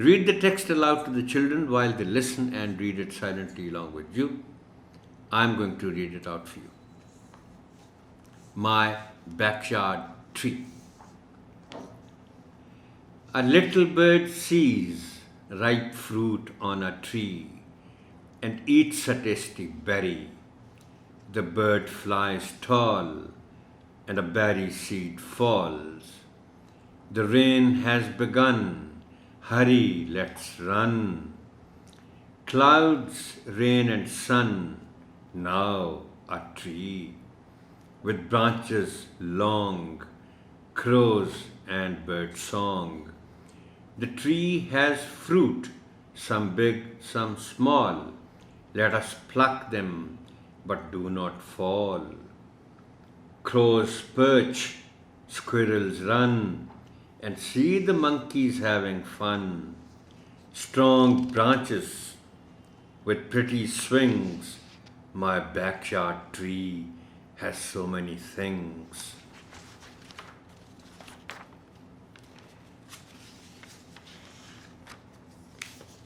read the text aloud to the children while they listen and read it silently along with you. I'm going to read it out for you. My backyard tree. A little bird sees ripe fruit on a tree and eats a tasty berry. The bird flies tall and a berry seed falls. The rain has begun, hurry, let's run. Clouds, rain and sun, now a tree, with branches long, crows and bird song. The tree has fruit, some big, some small. Let us pluck them, but do not fall. Crows perch, squirrels run, and see the monkeys having fun. Strong branches with pretty swings, my backyard tree has so many things.